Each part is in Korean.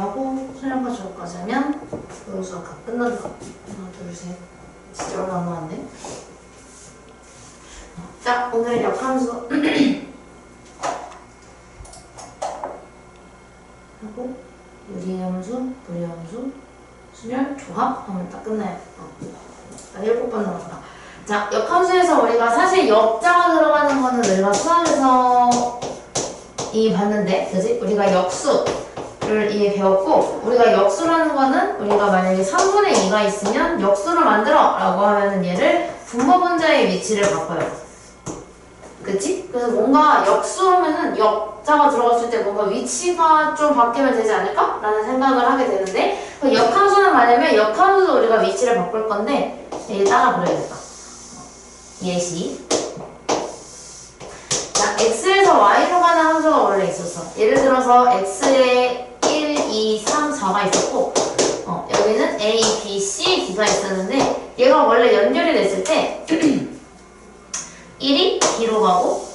하고 수량과 저까지 하면 여기서 아까 끝난다. 하나, 둘, 셋. 진짜 얼마 안 남았네. 자, 오늘 역함수 하고 유리함수, 무리함수, 수열, 조합 하면 딱 끝나요. 7번 남았다. 자, 역함수에서 우리가 사실 역자가 들어가는 거는 우리가 수학에서 봤는데, 그지? 우리가 역수를 배웠고, 우리가 역수라는 거는 우리가 만약에 3분의 2가 있으면 역수를 만들어! 라고 하면은 얘를 분모분자의 위치를 바꿔요. 그치? 그래서 뭔가 역수하면은 역자가 들어갔을 때 뭔가 위치가 좀 바뀌면 되지 않을까? 라는 생각을 하게 되는데, 그 역함수는 뭐냐면 역함수도 우리가 위치를 바꿀 건데, 얘 따라 그려야겠다. 예시. 자, x에서 y로 가는 함수가 원래 있었어. 예를 들어서 x에 1, 2, 3, 4가 있었고, 여기는 a, b, c, d가 있었는데, 얘가 원래 연결이 됐을 때 1이 b로 가고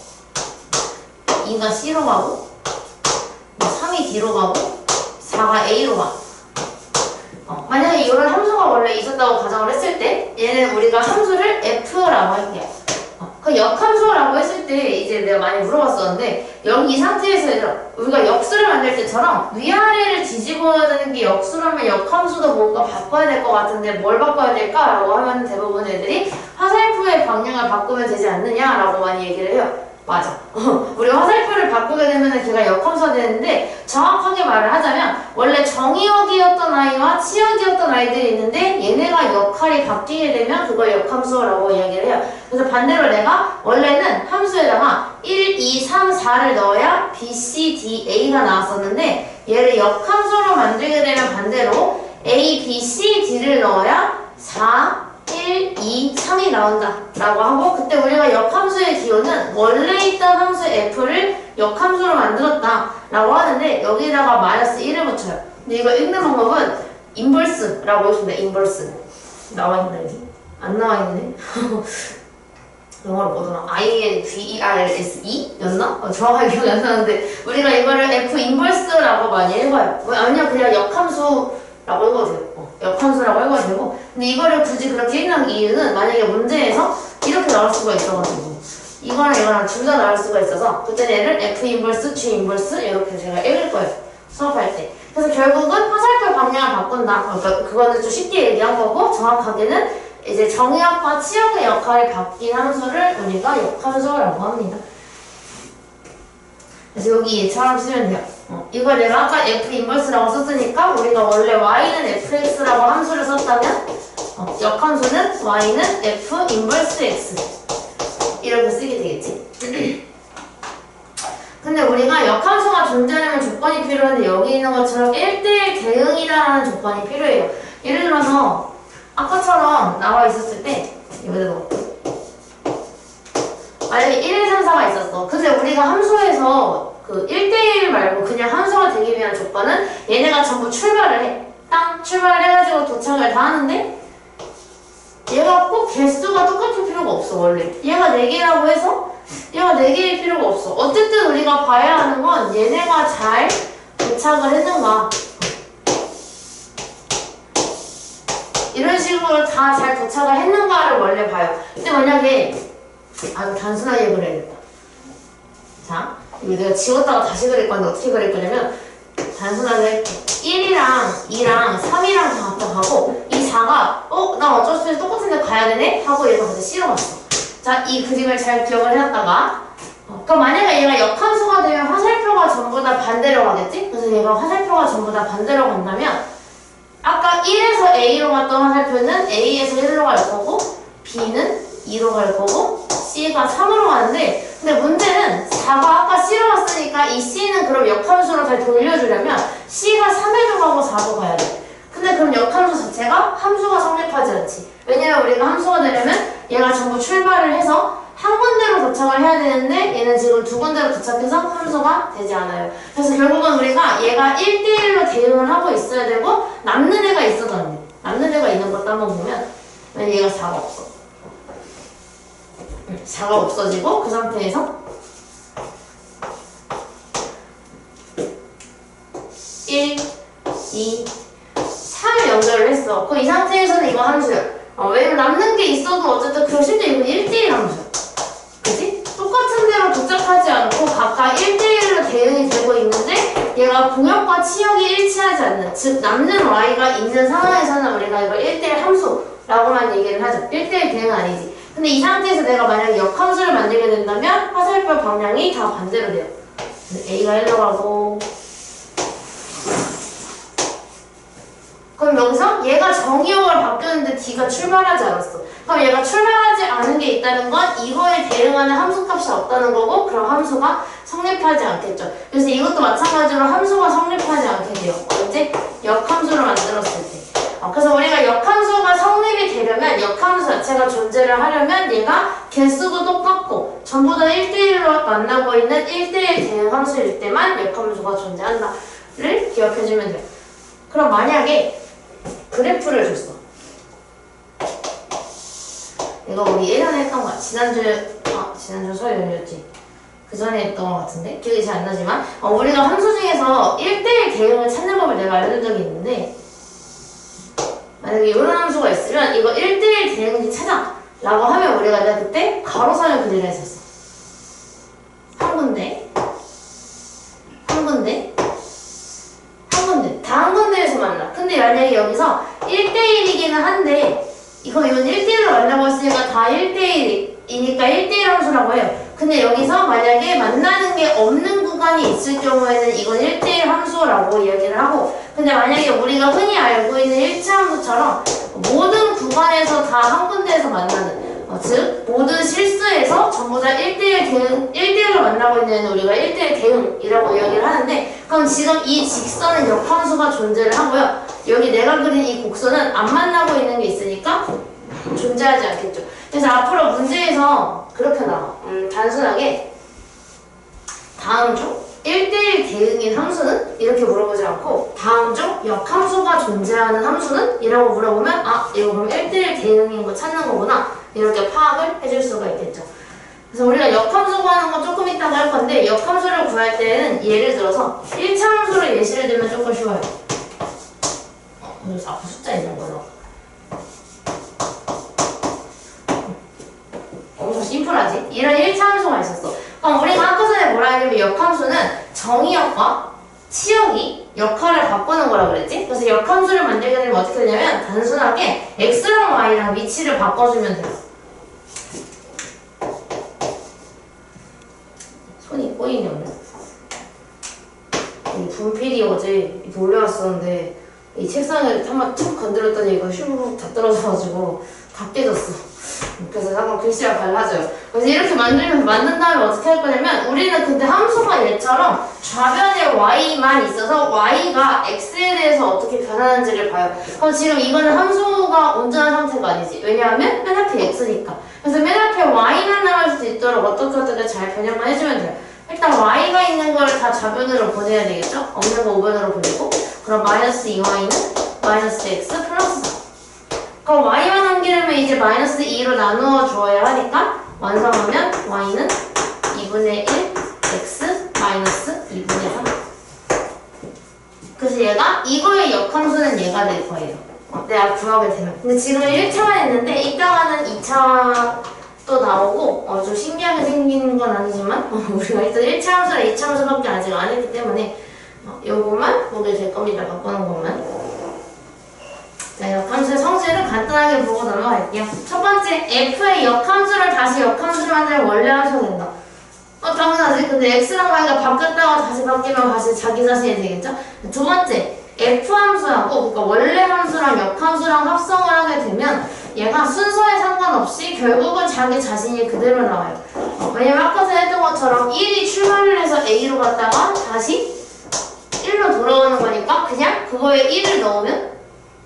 2가 c로 가고 3이 d로 가고 4가 a로 가. 만약에 이런 함수가 원래 있었다고 가정을 했을 때 얘는 우리가 함수를 f라고 할게요. 그 역함수라고 했을 때 이제 내가 많이 물어봤었는데, 여기 이 상태에서 얘들아, 우리가 역수를 만들 때처럼 위아래를 뒤집어야 되는 게 역수라면 역함수도 뭔가 바꿔야 될 것 같은데 뭘 바꿔야 될까라고 하면 대부분 애들이 화살표의 방향을 바꾸면 되지 않느냐라고 많이 얘기를 해요. 맞아. 우리가 화살표를 바꾸게 되면 걔가 역함수가 되는데, 정확하게 말을 하자면 원래 정의역이었던 아이와 치역이었던 아이들이 있는데 얘네가 역할이 바뀌게 되면 그걸 역함수라고 이야기를 해요. 그래서 반대로 내가 원래는 함수에다가 1, 2, 3, 4를 넣어야 B, C, D, A가 나왔었는데 얘를 역함수로 만들게 되면 반대로 A, B, C, D를 넣어야 4, 1, 2, 3이 나온다 라고 하고, 그때 우리가 역함수의 기호는 원래 있던 함수 f를 역함수로 만들었다 라고 하는데 여기다가 마이너스 1을 붙여요. 근데 이거 읽는 방법은 인버스라고 했습니다. 인버스. 나와있나 여기? 안 나와있네. 영어로 뭐더라? INVERSE? 였나? 정확하게 기억이 안 나는데 우리가 이거를 F 인버스라고 많이 읽어요. 아니면 그냥 역함수라고 읽어도 돼요. 역함수라고 읽어도 되고, 근데 이거를 굳이 그렇게 읽는 이유는 만약에 문제에서 이렇게 나올 수가 있어가지고 이거랑 둘 다 나올 수가 있어서 그때 얘를 F 인버스, G 인버스 이렇게 제가 읽을 거예요. 수업할 때. 그래서 결국은 화살표 방향을 바꾼다. 그러니까 그거는 좀 쉽게 얘기한 거고, 정확하게는 이제 정의역과 치역의 역할이 바뀐 함수를 우리가 역함수라고 합니다. 그래서 여기 얘처럼 쓰면 돼요. 이걸 내가 아까 F 인버스라고 썼으니까 우리가 원래 y는 fx라고 함수를 썼다면 역함수는 y는 f 인버스 x 이렇게 쓰게 되겠지. 근데 우리가 역함수가 존재하려면 조건이 필요한데 여기 있는 것처럼 1대1 대응이라는 조건이 필요해요. 예를 들어서 아까처럼 나와 있었을 때 여기다 넣어. 만약에 1, 2, 3, 4가 있었어. 근데 우리가 함수에서 그 1대1 말고 그냥 함수가 되기 위한 조건은 얘네가 전부 출발을 해. 땅 출발을 해가지고 도착을 다 하는데 얘가 꼭 개수가 똑같을 필요가 없어. 원래 얘가 4개라고 해서 얘가 4개일 필요가 없어. 어쨌든 우리가 봐야 하는 건 얘네가 잘 도착을 했는가, 이런 식으로 다 잘 도착을 했는가를 원래 봐요. 근데 만약에 아주 단순하게 그려야겠다. 자, 이거 내가 지웠다가 다시 그릴 건데 어떻게 그릴 거냐면 단순하게 1이랑 2랑 3이랑 다 합작하고 이 4가 나 어쩔 수 없이 똑같은 데 가야 되네? 하고 얘가 같이 실어 갔어. 자, 이 그림을 잘 기억을 해놨다가 그럼 만약에 얘가 역함수가 되면 화살표가 전부 다 반대로 가겠지? 그래서 얘가 화살표가 전부 다 반대로 간다면 아까 1에서 A로 갔던 화살표는 A에서 1로 갈 거고 B는 2로 갈 거고 C가 3으로 가는데, 근데 문제는 4가 아까 C로 갔으니까 이 C는 그럼 역함수로 잘 돌려주려면 C가 3에도 가고 4도 가야 돼. 근데 그럼 역함수 자체가 함수가 성립하지 않지. 왜냐면 우리가 함수가 되려면 얘가 전부 출발을 해서 한 군데로 도착을 해야 되는데 얘는 지금 두 군데로 도착해서 함수가 되지 않아요. 그래서 결국은 우리가 얘가 1대1로 대응을 하고 있어야 되고 남는 애가 있어도 안 돼. 남는 애가 있는 것도 한번 보면 얘가 4가 없어. 4가 없어지고 그 상태에서 1, 2, 3을 연결을 했어. 그럼 이 상태에서는 이거 함수야. 왜냐면 남는 게 있어도 어쨌든 그럼 실제 이건 1대1 함수야. 그치? 똑같은 대로 복잡하지 않고 각각 1대1로 대응이 되고 있는데 얘가 공역과 치역이 일치하지 않는, 즉 남는 y가 있는 상황에서는 우리가 이걸 1대1 함수라고만 얘기를 하죠. 1대1 대응은 아니지. 근데 이 상태에서 내가 만약에 역함수를 만들게 된다면 화살표 방향이 다 반대로 돼요. a가 1로 가고, 그럼 여기서 얘가 정의역으로 바뀌었는데 d가 출발하지 않았어. 그럼 얘가 출발하지 않은 게 있다는 건 이거에 대응하는 함수값이 없다는 거고, 그럼 함수가 성립하지 않겠죠. 그래서 이것도 마찬가지로 함수가 성립하지 않게 돼요. 언제? 역함수를 만들었을 때. 그래서 우리가 역함수가 성립이 되려면, 역함수 자체가 존재를 하려면 얘가 개수도 똑같고 전부 다 1대1로 만나고 있는 1대1 대응 함수일 때만 역함수가 존재한다를 기억해주면 돼요. 그럼 만약에 그래프를 줬어. 이거 우리 예전에 했던 거야. 지난주 수요일이었지. 그 전에 했던 것 같은데 기억이 잘 안 나지만 우리가 함수 중에서 1대1 대응을 찾는 법을 내가 알려준 적이 있는데, 만약에 이런 함수가 있으면 이거 1대1 대응인지 찾아 라고 하면 우리가 내가 그때 가로선을 그리려 했었어. 한 군데 다 한 군데에서 만나. 근데 만약에 여기서 1대1이기는 한데 이건 1대1로 만나고 있으니까 다 1대1이니까 1대1 함수라고 해요. 근데 여기서 만약에 만나는 게 없는 구간이 있을 경우에는 이건 1대1 함수라고 이야기를 하고, 근데 만약에 우리가 흔히 알고 있는 일치함수처럼 모든 구간에서 다 한 군데에서 만나는, 즉 모든 실수에서 전부 다 1대1 대응, 1대1로 만나고 있는 우리가 1대1 대응이라고 이야기를 하는데, 그럼 지금 이 직선은 역함수가 존재를 하고요. 여기 내가 그린 이 곡선은 안 만나고 있는 게 있으니까 존재하지 않겠죠. 그래서 앞으로 문제에서 그렇게 나와. 단순하게 다음 중 1대1 대응인 함수는? 이렇게 물어보지 않고 다음 중 역함수가 존재하는 함수는? 이라고 물어보면 이거 그럼 1대1 대응인 거 찾는 거구나, 이렇게 파악을 해줄 수가 있겠죠. 그래서 우리가 역함수 구하는 건 조금 이따가 할 건데, 역함수를 구할 때는 예를 들어서 1차 함수를 예시를 들면 조금 쉬워요. 여기서 앞에 숫자 있는 거죠. 엄청 심플하지? 이런 1차 함수가 있었어. 그럼 우리가 아까 전에 뭐라 했냐면 역함수는 정의역과 치역이 역할을 바꾸는 거라 그랬지? 그래서 역함수를 만들게 되면 어떻게 되냐면 단순하게 x랑 y랑 위치를 바꿔주면 돼요. 손이 꼬이니 없네. 이 분필이 어제 올려왔었는데 이 책상을 한번 툭 건드렸더니 이거 슈룩 다 떨어져가지고 다 깨졌어. 그래서 한번 글씨가 갈라져요. 그래서 이렇게 만든 다음에 어떻게 할 거냐면, 우리는 근데 함수가 얘처럼 좌변에 y만 있어서 y가 x에 대해서 어떻게 변하는지를 봐요. 그럼 지금 이거는 함수가 온전한 상태가 아니지. 왜냐하면 맨 앞에 x니까. 그래서 맨 앞에 y만 나올 수 있도록 어떻게 잘 변형만 해주면 돼요. 일단 y가 있는 걸 다 좌변으로 보내야 되겠죠? 없는 거 우변으로 보내고, 그럼 마이너스 2y는 마이너스 x 플러스 4. 그럼 y만 남기려면 이제 마이너스 2로 나누어 주어야 하니까 완성하면 y는 2분의 1 x 마이너스 2분의 3. 그래서 얘가 이거의 역함수는 얘가 될 거예요. 내가 구하게 되면. 근데 지금 1차만 했는데 이따가는 2차 또 나오고 좀 신기하게 생긴 건 아니지만 우리가 일단 1차 함수랑 2차 함수밖에 아직 안 했기 때문에 요것만 보게 될 겁니다. 바꾸는 것만. 자, 역함수의 성질을 간단하게 보고 넘어갈게요. 첫 번째, f의 역함수를 다시 역함수를 만들면 원래 함수가 된다. 당연하지. 근데 x랑 y가 바뀌었다가 다시 바뀌면 다시 자기 자신이 되겠죠? 두 번째, f함수하고 그러니까 원래 함수랑 역함수랑 합성을 하게 되면 얘가 순서에 상관없이 결국은 자기 자신이 그대로 나와요. 왜냐면 아까 전에 했던 것처럼 1이 출발을 해서 a로 갔다가 다시 1로 돌아오는 거니까 그냥 그거에 1을 넣으면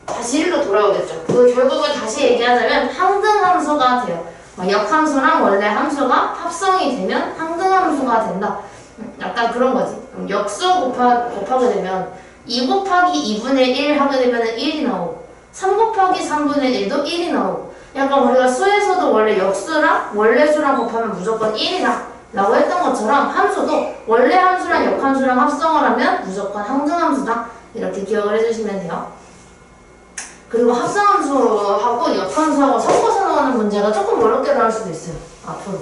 다시 1로 돌아오겠죠. 그 결국은 다시 얘기하자면 항등함수가 돼요. 역함수랑 원래 함수가 합성이 되면 항등함수가 된다. 약간 그런 거지. 역수 곱하게 되면 2 곱하기 2분의 1 하게 되면 1이 나오고 3 곱하기 3분의 1도 1이 나오고, 약간 우리가 수에서도 원래 역수랑 원래 수랑 곱하면 무조건 1이다 라고 했던 것처럼 함수도 원래 함수랑 역함수랑 합성을 하면 무조건 항등함수다 이렇게 기억을 해주시면 돼요. 그리고 합성함수하고 역함수하고 섞어서 나오는 문제가 조금 어렵게 나올 수도 있어요. 앞으로.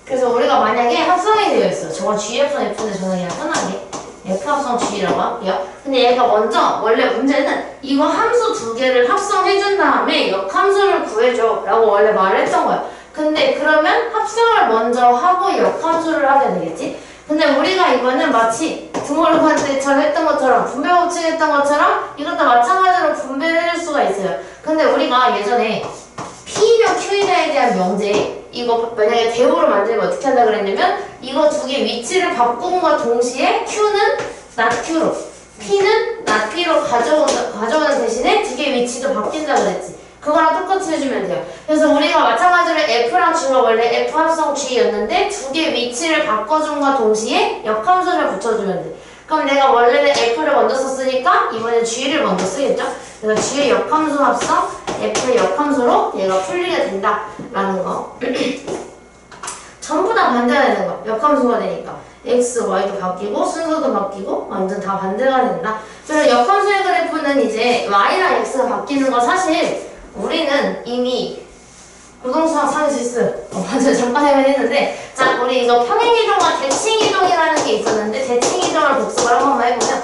그래서 우리가 만약에 합성이 되어 있어. 저거 G 합성 F인데 저는 그냥 편하게 F 합성 G라고 할게요. 근데 얘가 먼저 원래 문제는 이거 함수 두 개를 합성해준 다음에 역함수를 구해줘 라고 원래 말을 했던 거야. 근데 그러면 합성을 먼저 하고 역함수를 하게 되겠지? 근데 우리가 이거는 마치 등호를 때처럼 했던 것처럼 분배 법칙 했던 것처럼 이것도 마찬가지로 분배를 해줄 수가 있어요. 근데 우리가 예전에 P며 Q에 대한 명제 이거 만약에 대우로 만들면 어떻게 한다 그랬냐면 이거 두 개 위치를 바꿈과 동시에 Q는 not Q로 P는 not P로 가져오는 대신에 두 개 위치도 바뀐다 그랬지. 그거랑 똑같이 해주면 돼요. 그래서 우리가 마찬가지로 F랑 G가 원래 F 합성 G였는데 두 개 위치를 바꿔준과 동시에 역함수를 붙여주면 돼. 그럼 내가 원래는 F를 먼저 썼으니까 이번엔 G를 먼저 쓰겠죠? 그래서 G의 역함수 합성 F의 역함수로 얘가 풀리게 된다라는 거. 전부 다 반대가 되는 거. 역함수가 되니까. X, Y도 바뀌고 순서도 바뀌고 완전 다 반대가 된다. 그래서 역함수의 그래프는 이제 Y랑 X가 바뀌는 거 사실 우리는 이미 고동수학 산시스 완전 잠깐 했는데 자 우리 이거 평행이동과 대칭이동이라는 게 있었는데 대칭이동을 복습을 한 번만 해보면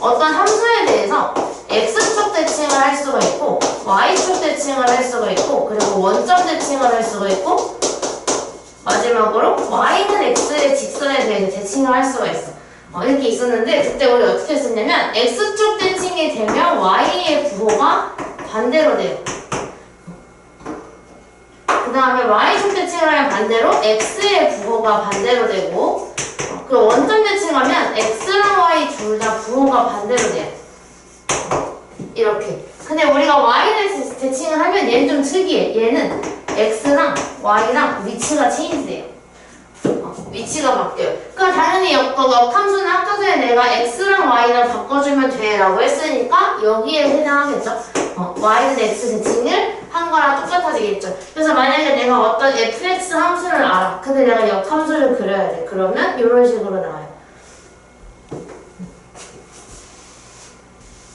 어떤 함수에 대해서 X축 대칭을 할 수가 있고 Y축 대칭을 할 수가 있고 그리고 원점 대칭을 할 수가 있고 마지막으로 Y는 X의 직선에 대해서 대칭을 할 수가 있어. 이렇게 있었는데 그때 우리 어떻게 했었냐면 X축 대칭이 되면 Y의 부호가 반대로 돼요. 그 다음에 Y축 대칭을 하면 반대로 X의 부호가 반대로 되고 그 원점 대칭하면 X랑 Y 둘 다 부호가 반대로 돼요. 이렇게. 근데 우리가 Y를 대칭을 하면 얘는 좀 특이해. 얘는 X랑 Y랑 위치가 체인지돼요. 위치가 바뀌어요. 그러니까 당연히 역함수는 아까 전에 내가 X랑 Y랑 바꿔주면 돼 라고 했으니까 여기에 해당하겠죠. Y는 X 대칭을 한 거랑 똑같아지겠죠. 그래서 만약에 내가 어떤 fx 함수를 알아. 근데 내가 역함수를 그려야 돼. 그러면 이런 식으로 나와요.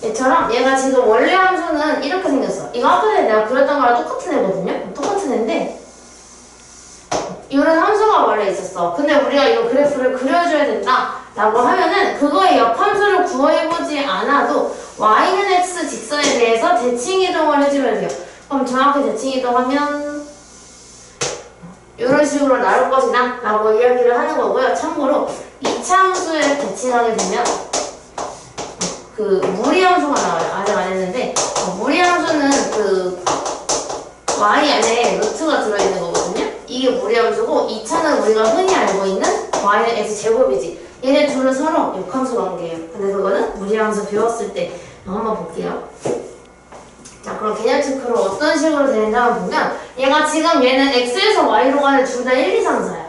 얘처럼 얘가 지금 원래 함수는 이렇게 생겼어. 이거 아까 전에 내가 그렸던 거랑 똑같은 애거든요. 똑같은 애인데 이런 함수가 원래 있었어. 근데 우리가 이거 그래프를 그려줘야 된다 라고 하면은 그거의 역함수를 구해보지 않아도 Y는 X 직선에 대해서 대칭이동을 해주면 돼요. 그럼 정확히 대칭이동하면 이런 식으로 나올 것이다 라고 이야기를 하는 거고요. 참고로 2차 함수에 대칭하게 되면 그 무리함수가 나와요. 아직 안 했는데 무리함수는 그 Y 안에 루트가 들어있는 거거든요. 이게 무리함수고 2차는 우리가 흔히 알고 있는 Y는 X제곱이지. 얘네 둘은 서로 역함수 관계예요. 근데 그거는 무리함수 배웠을 때 한번 볼게요. 자 그럼 개념 체크로 어떤 식으로 되는지 한번 보면 얘가 지금 얘는 X에서 Y로 가는 둘 다 1, 2, 3, 4야.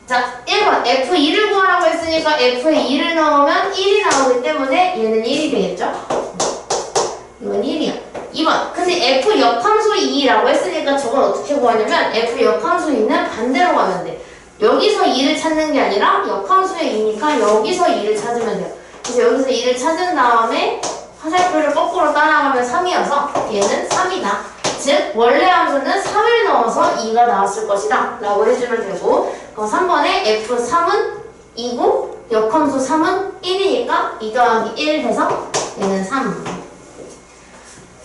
자 1번 F2를 구하라고 했으니까 F에 2를 넣으면 1이 나오기 때문에 얘는 1이 되겠죠? 이건 1이야. 2번 근데 F 역함수 2라고 했으니까 저걸 어떻게 구하냐면 F 역함수 2는 반대로 가면 돼. 여기서 2를 찾는 게 아니라 역함수의 2니까 여기서 2를 찾으면 돼요. 그래서 여기서 2를 찾은 다음에 화살표를 거꾸로 따라가면 3이어서 얘는 3이다. 즉 원래 함수는 3을 넣어서 2가 나왔을 것이다 라고 해주면 되고 그럼 3번에 F3은 2고 역함수 3은 1이니까 2 더하기 1 해서 얘는 3.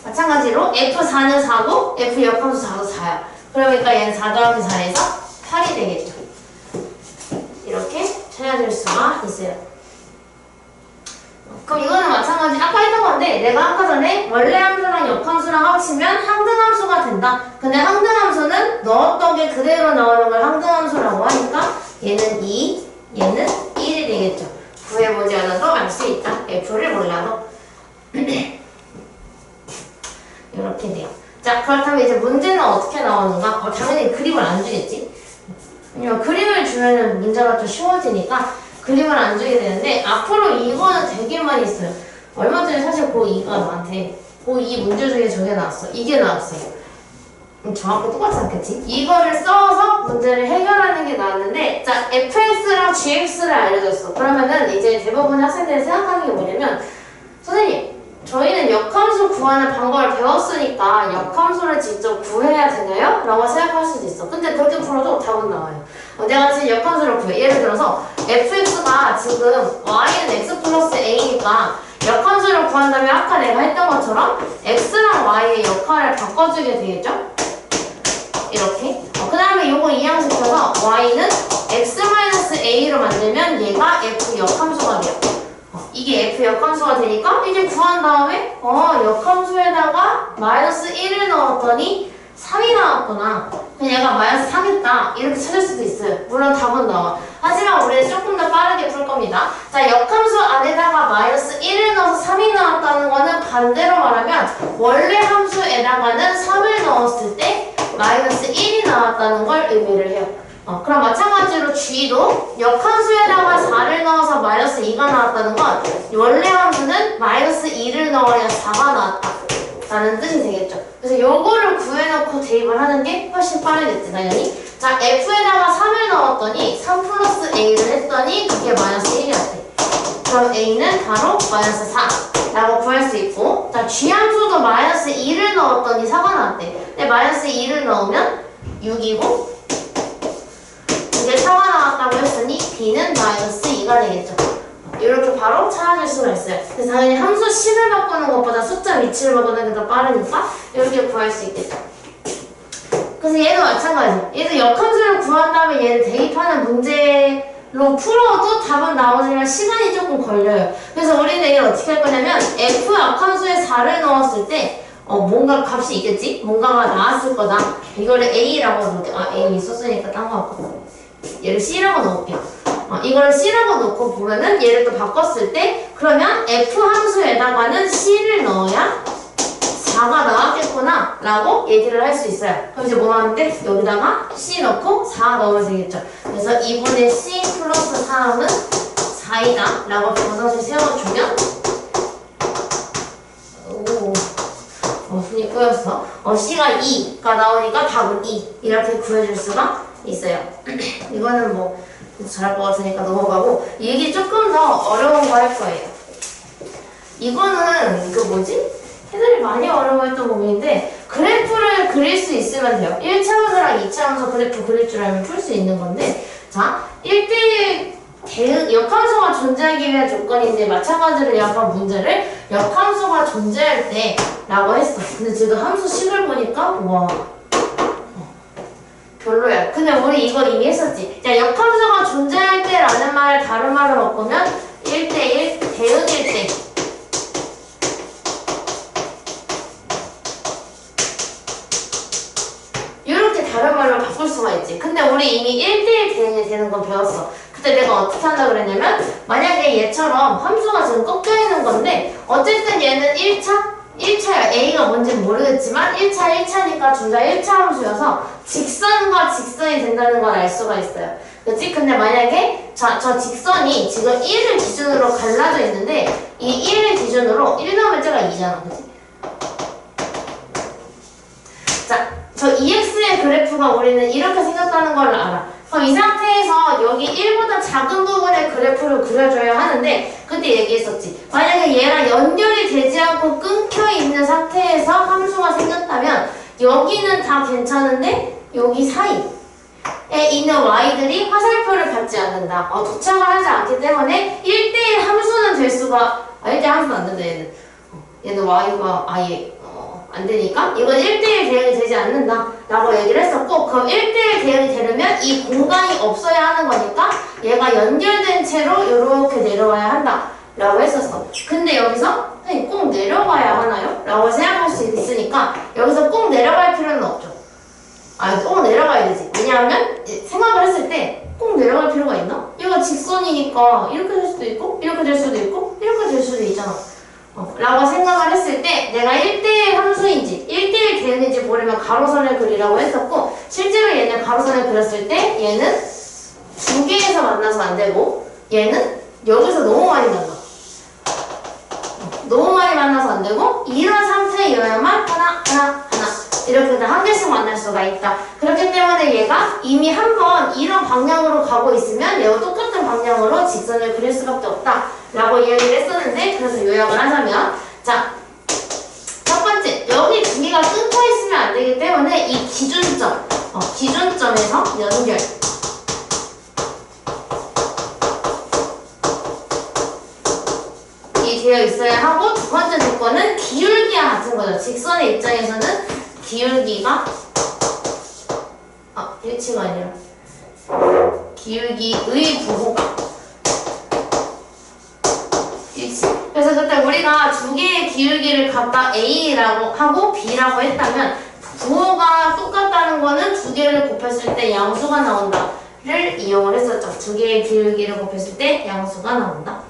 마찬가지로 F4는 4고 F 역함수 4도 4야. 그러니까 얘는 4 더하기 4에서 8이 되겠죠. 이렇게 찾아줄 수가 있어요. 그럼 이거는 마찬가지 아까 했던 건데 내가 아까 전에 원래 함수랑 역함수랑 합치면 항등함수가 된다. 근데 항등함수는 넣었던 게 그대로 나오는 걸 항등함수라고 하니까 얘는 2, 얘는 1이 되겠죠. 구해보지 않아도 알 수 있다. F를 몰라도 이렇게 돼요. 자 그렇다면 이제 문제는 어떻게 나오는가? 당연히 그림을 안 주겠지. 왜냐면 그림을 주면은 문제가 좀 쉬워지니까 그림을 안 주게 되는데 앞으로 이거는 되게 많이 있어요. 얼마 전에 사실 고2가 나한테 고2 문제 중에 저게 나왔어. 이게 나왔어요. 정확히 똑같지 않겠지? 이거를 써서 문제를 해결하는 게 나왔는데, 자, fx랑 gx를 알려줬어. 그러면은 이제 대부분 학생들이 생각하는 게 뭐냐면, 선생님, 저희는 역함수 구하는 방법을 배웠으니까 역함수를 직접 구해야 되나요? 라고 생각할 수도 있어. 근데 그렇게 풀어도 답은 나와요. 내가 지금 역함수를 구해. 예를 들어서 fx가 지금 y는 x 플러스 a니까 역함수를 구한다면 아까 내가 했던 것처럼 x랑 y의 역할을 바꿔주게 되겠죠? 이렇게. 그 다음에 요거 이항시켜서 y는 x-a로 만들면 얘가 f 역함수가 돼요. 이게 f 역함수가 되니까 이제 구한 다음에 역함수에다가 마이너스 1을 넣었더니 3이 나왔구나. 그냥 얘가 마이너스 3이다. 이렇게 찾을 수도 있어요. 물론 답은 나와. 하지만 우리는 조금 더 빠르게 풀 겁니다. 자, 역함수 안에다가 마이너스 1을 넣어서 3이 나왔다는 거는 반대로 말하면 원래 함수에다가는 3을 넣었을 때 마이너스 1이 나왔다는 걸 의미를 해요. 그럼 마찬가지로 g도 역함수에다가 4를 넣어서 마이너스 2가 나왔다는 건 원래 함수는 마이너스 2를 넣어야 4가 나왔다 라는 뜻이 되겠죠. 그래서 요거를 구해놓고 대입을 하는 게 훨씬 빠르겠지 당연히. 자, f에다가 3을 넣었더니 3 플러스 a를 했더니 그게 마이너스 1이었대. 그럼 a는 바로 마이너스 4 라고 구할 수 있고, 자, g함수도 마이너스 2를 넣었더니 4가 나왔대. 근데 마이너스 2를 넣으면 6이고 이게 4가 나왔다고 했으니 b는 마이너스 2가 되겠죠. 이렇게 바로 찾아줄 수가 있어요. 그래서 당연히 함수 식을 바꾸는 것보다 숫자 위치를 바꾸는 게 더 빠르니까 이렇게 구할 수 있겠죠. 그래서 얘도 마찬가지. 얘도 역함수를 구한 다음에 얘를 대입하는 문제로 풀어도 답은 나오지만 시간이 조금 걸려요. 그래서 우리는 이걸 어떻게 할 거냐면 f 역함수에 4를 넣었을 때 뭔가 값이 있겠지? 뭔가가 나왔을 거다. 이거를 a라고 넣을게. a 있었으니까 딴 거 같고. 얘를 c라고 넣을게요. 이거를 c라고 놓고 보면은 얘를 또 바꿨을 때 그러면 f 함수에다가는 c를 넣어야 4가 나왔겠구나 라고 얘기를 할 수 있어요. 그럼 이제 뭐 하는데 여기다가 c 넣고 4 넣으면 되겠죠. 그래서 2분의 c 플러스 3은 4이다 라고 버섯을 세워주면 순위 꼬였어. c가 2가 나오니까 답은 2 이렇게 구해줄 수가 있어요. 이거는 뭐 잘할 것 같으니까 넘어가고, 이게 조금 더 어려운 거 할 거예요. 이거는 그 뭐지? 애들이 많이 어려워했던 부분인데 그래프를 그릴 수 있으면 돼요. 1차 함수랑 2차 함수 그래프 그릴 줄 알면 풀 수 있는 건데, 자, 1대1 역함수가 존재하기 위한 조건인데 마찬가지로 약간 문제를 역함수가 존재할 때 라고 했어. 근데 지금 함수식을 보니까 와 별로야. 근데 우리 이거 이미 했었지. 자, 역함수가 존재할 때 라는 말을 다른 말로 바꾸면 1대1 대응일 때 이렇게 다른 말로 바꿀 수가 있지. 근데 우리 이미 1대1 대응이 되는 건 배웠어. 그때 내가 어떻게 한다 그랬냐면 만약에 얘처럼 함수가 지금 꺾여 있는 건데 어쨌든 얘는 1차야. A가 뭔지는 모르겠지만 1차니까 둘 다 1차 함수여서 직선과 직선이 된다는 걸 알 수가 있어요. 그치? 근데 만약에 저 직선이 지금 1을 기준으로 갈라져 있는데 이 1을 기준으로 1 넣으면 쟤가 2잖아. 그치? 자, 저 EX의 그래프가 우리는 이렇게 생겼다는 걸 알아. 그럼 이 상태에서 여기 1보다 작은 부분의 그래프를 그려줘야 하는데 그때 얘기했었지. 만약에 얘랑 연결이 되지 않고 끊겨있는 상태에서 함수가 생겼다면 여기는 다 괜찮은데 여기 사이에 있는 y들이 화살표를 받지 않는다. 도착을 하지 않기 때문에 1대1 함수는 될 수가 1대1 함수는 안 된다. 얘는 y가 아예 안 되니까 이건 1대1 대응이 되지 않는다 라고 얘기를 했었고, 그럼 1대1 대응이 되려면 이 공간이 없어야 하는 거니까 얘가 연결된 채로 이렇게 내려와야 한다 라고 했었어. 근데 여기서 꼭 내려가야 하나요? 라고 생각할 수 있으니까 여기서 꼭 내려갈 필요는 없죠. 꼭 내려가야 되지. 왜냐하면 생각을 했을 때 꼭 내려갈 필요가 있나? 얘가 직선이니까 이렇게 될 수도 있고 이렇게 될 수도 있고 이렇게 될 수도 있잖아. 라고 생각을 했을 때 내가 1대1 함수인지 1대1 대응인지 모르면 가로선을 그리라고 했었고, 실제로 얘는 가로선을 그렸을 때 얘는 두 개에서 만나서 안 되고 얘는 여기서 너무 많이 만나. 너무 많이 만나서 안 되고 이런 상태여야만 하나 이렇게 한 개씩 만날 수가 있다. 그렇기 때문에 얘가 이미 한번 이런 방향으로 가고 있으면 얘와 똑같은 방향으로 직선을 그릴 수밖에 없다 라고 이야기를 했었는데, 그래서 요약을 하자면, 자, 첫 번째, 여기 두 개가 끊고 있으면 안 되기 때문에 이 기준점, 기준점에서 연결. 이 되어 있어야 하고, 두 번째 조건은 기울기와 같은 거죠. 직선의 입장에서는 기울기가, 일치가 아니라, 기울기의 부호가 일치. 그래서 그때 우리가 두 개의 기울기를 갖다 A라고 하고 B라고 했다면 부호가 똑같다는 거는 두 개를 곱했을 때 양수가 나온다를 이용을 했었죠. 두 개의 기울기를 곱했을 때 양수가 나온다.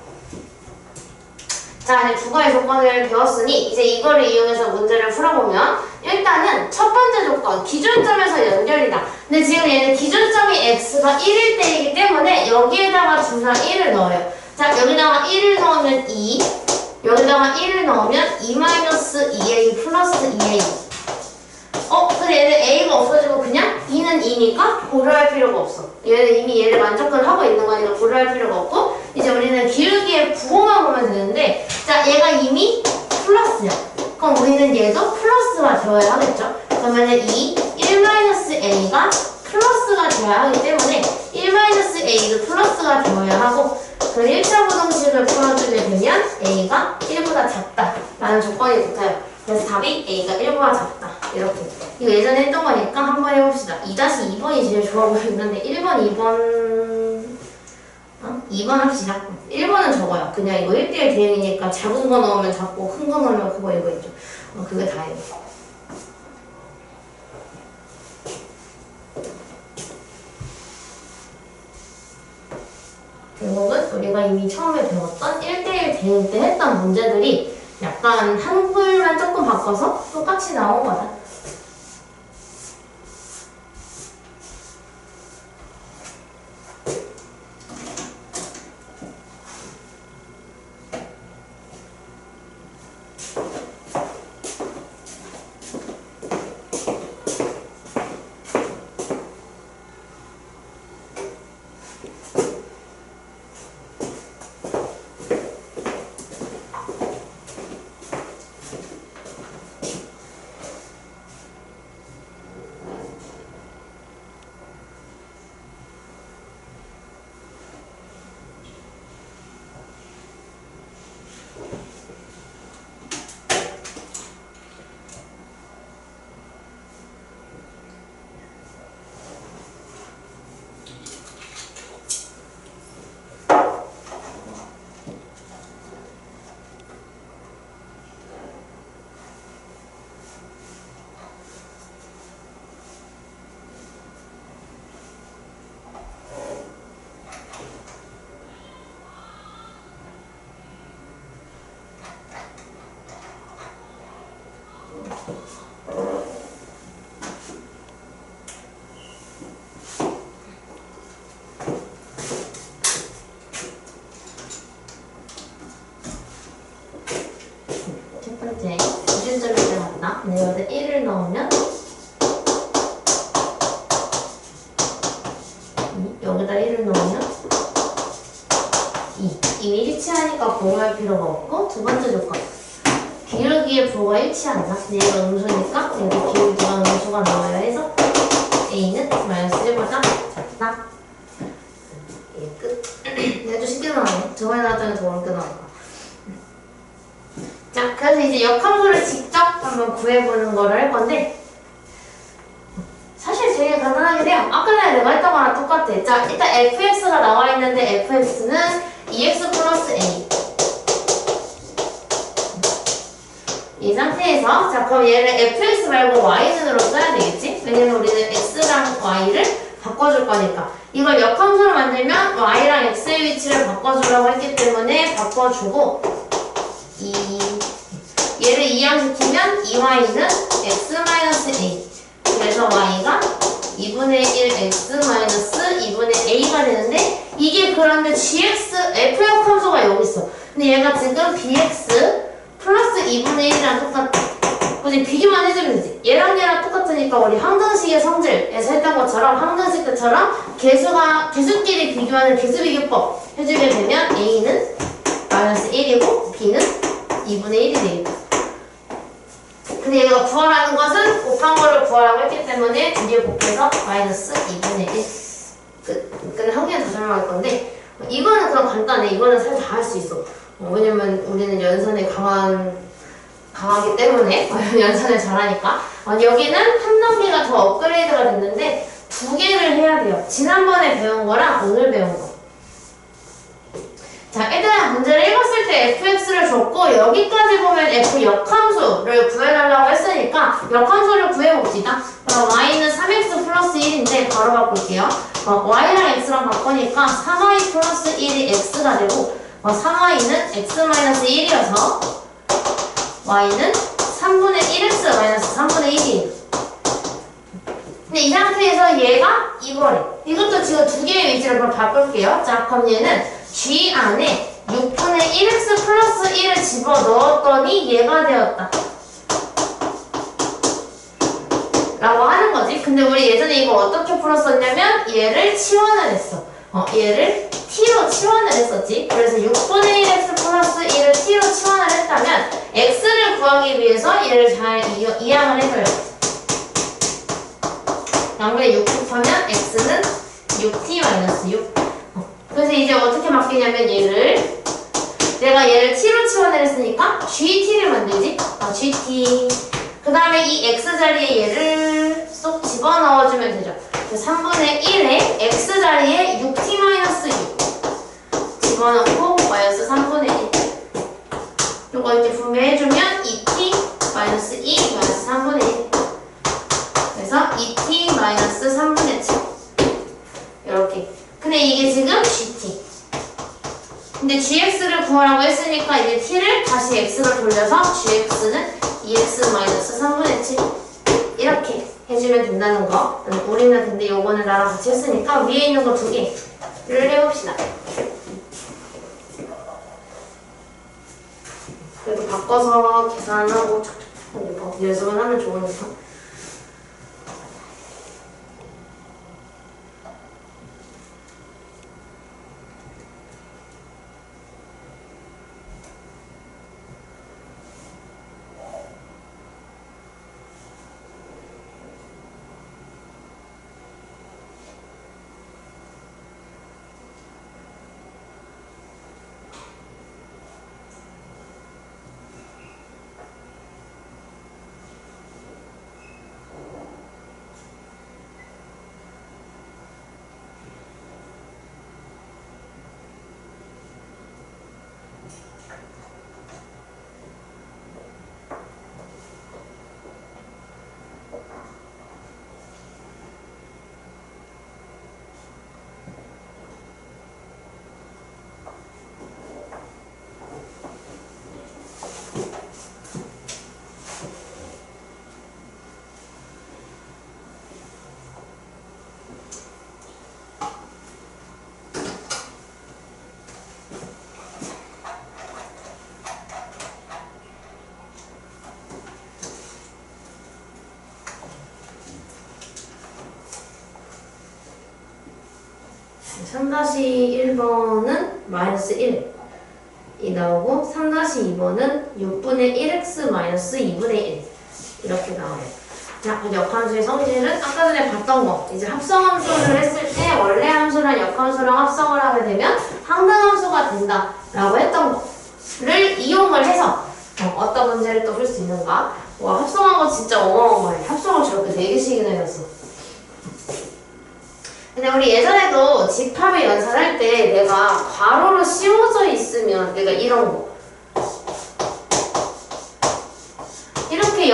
자, 이제 두 가지 조건을 배웠으니 이제 이거를 이용해서 문제를 풀어보면, 일단은 첫 번째 조건, 기준점에서 연결이다. 근데 지금 얘는 기준점이 x가 1일 때이기 때문에 여기에다가 주상 1을 넣어요. 자, 여기다가 1을 넣으면 2, 여기다가 1을 넣으면 2-2a 플러스 2a. 근데 얘는 a가 없어지고 그냥 2는 2니까 고려할 필요가 없어. 얘는 이미 얘를 만족을 하고 있는 거니까 고려할 필요가 없고, 이제 우리는 기울기의 부호만 보면 되는데, 자, 얘가 이미 플러스야. 그럼 우리는 얘도 플러스가 되어야 하겠죠? 그러면은 이 1-a가 플러스가 되어야 하기 때문에 1-a도 플러스가 되어야 하고, 그 1차 부동식을 풀어주게 되면 a가 1보다 작다 라는 조건이 붙어요. 그래서 답이 a가 1보다 작다. 이렇게. 이거 예전에 했던 거니까 한번 해봅시다. 2-2번이 제일 좋아 보이는데 1번, 2번 2번 합시다. 1번은 적어요. 그냥 이거 1대1 대응이니까 작은 거 넣으면 작고 큰 거 넣으면 그거 이거 있죠. 그게 다예요. 결국은 우리가 이미 처음에 배웠던 1대1 대응 때 했던 문제들이 약간 한글만 조금 바꿔서 똑같이 나온 거다. 이제 기준점이 들어갔나? 근데 여기다 1을 넣으면 여기다 1을 넣으면 2. 이미 일치하니까 고려할 필요가 없고, 두 번째 조건. 기울기의 부호가 일치한다. 근데 얘가 음수니까 여기 기울기가 음수가 나와야 해서 A는 마이너스 1보다 작다. 이게 끝. 얘도 쉽게 나오네. 저번에 나왔더니 더 어렵게 나올까. 자, 그래서 이제 역함수를 직접 한번 구해보는 거를 할 건데, 사실 되게 간단하긴 해요. 아까 전에 내가 했던 거랑 똑같아. 자, 일단 fx가 나와 있는데 fx는 2x 플러스 a. 이 상태에서, 자, 그럼 얘를 fx 말고 y는으로 써야 되겠지? 왜냐면 우리는 x랑 y를 바꿔줄 거니까. 이걸 역함수로 만들면 y랑 x의 위치를 바꿔주라고 했기 때문에 바꿔주고, 얘를 이항시키면 2y는 x-a. 그래서 y가 2분의 1 x-2분의 a가 되는데, 이게 그런데 gx, f역 함수가 여기 있어. 근데 얘가 지금 bx 플러스 2분의 1이랑 똑같아. 이제 비교만 해주면 되지. 얘랑 얘랑 똑같으니까 우리 항등식의 성질에서 했던 것처럼 항등식 때처럼 개수끼리 비교하는 개수비교법 해주게 되면 A는 마이너스 1이고 B는 2분의 1이 되겠다. 근데 얘가 구하라는 것은 곱한 거를 구하라고 했기 때문에 2개 곱해서 마이너스 2분의 1 끝. 근데 한 개는 더 설명할 건데 이거는 그냥 간단해. 이거는 사실 다 할 수 있어. 왜냐면 우리는 연산에 강하기 때문에 연산을 잘하니까. 여기는 한 단계가 더 업그레이드가 됐는데 2개를 해야 돼요. 지난번에 배운 거랑 오늘 배운 거. 자, 일단 문제를 읽었을 때 fx를 줬고 여기까지 보면 f 역함수를 구해달라고 했으니까 역함수를 구해봅시다. 그럼 y는 3x 플러스 1인데 바로 바꿀게요. y랑 x랑 바꾸니까 3y 플러스 1이 x가 되고 3y는 x-1이어서 y는 3분의 1x 마이너스 3분의 1이에요. 근데 이 상태에서 얘가 이거래. 이것도 지금 2개의 위치를 그럼 바꿀게요. 자, 그럼 얘는 G 안에 6분의 1x 플러스 1을 집어넣었더니 얘가 되었다 라고 하는 거지. 근데 우리 예전에 이거 어떻게 풀었었냐면 얘를 치환을 했어. 얘를 t로 치환을 했었지. 그래서 6분의 1x 플러스 1을 t로 치환을 했다면 x를 구하기 위해서 얘를 잘 이항을 해줘요. 양분의 6 곱하면 x는 6t-6. 그래서 이제 어떻게 바뀌냐면 내가 얘를 t로 치환을 했으니까 gt를 만들지. gt. 그 다음에 이 x 자리에 얘를 쏙 집어넣어주면 되죠. 3분의 1에 x 자리에 6t-6 집어넣고 마이너스 3분의 1. 이거 이렇게 분배해주면 2t-2 마이너스 3분의 1. 그래서 2t-3분의 7. 이렇게. 근데 이게 지금 gt. 근데 gx를 구하라고 했으니까 이제 t를 다시 x로 돌려서 gx는 2x-3분의 7 이렇게 해주면 된다는 거. 우리는 근데 요거는 나랑 같이 했으니까 위에 있는 거 2개를 해봅시다. 그래도 바꿔서 계산하고 연습을 하면 좋으니까. (3-1번은) 마이너스 1이 나오고 3-2번은 6분의 1x 마이너스 2분의 1 이렇게 나와요. 자, 그 역함수의 성질은 아까 전에 봤던 거. 이제 합성함수를 했을 때 원래 함수랑 역함수랑 합성을 하게 되면 항등함수가 된다라고 했던 거를 이용을 해서 어떤 문제를 또 풀 수 있는가. 와, 합성한 거 진짜 어마어마해. 합성을 저렇게 4개씩이나 해놨어. 근데 우리 예전에도 집합의 연산할 때 내가 괄호로 씌워져 있으면 내가 이런 거 이렇게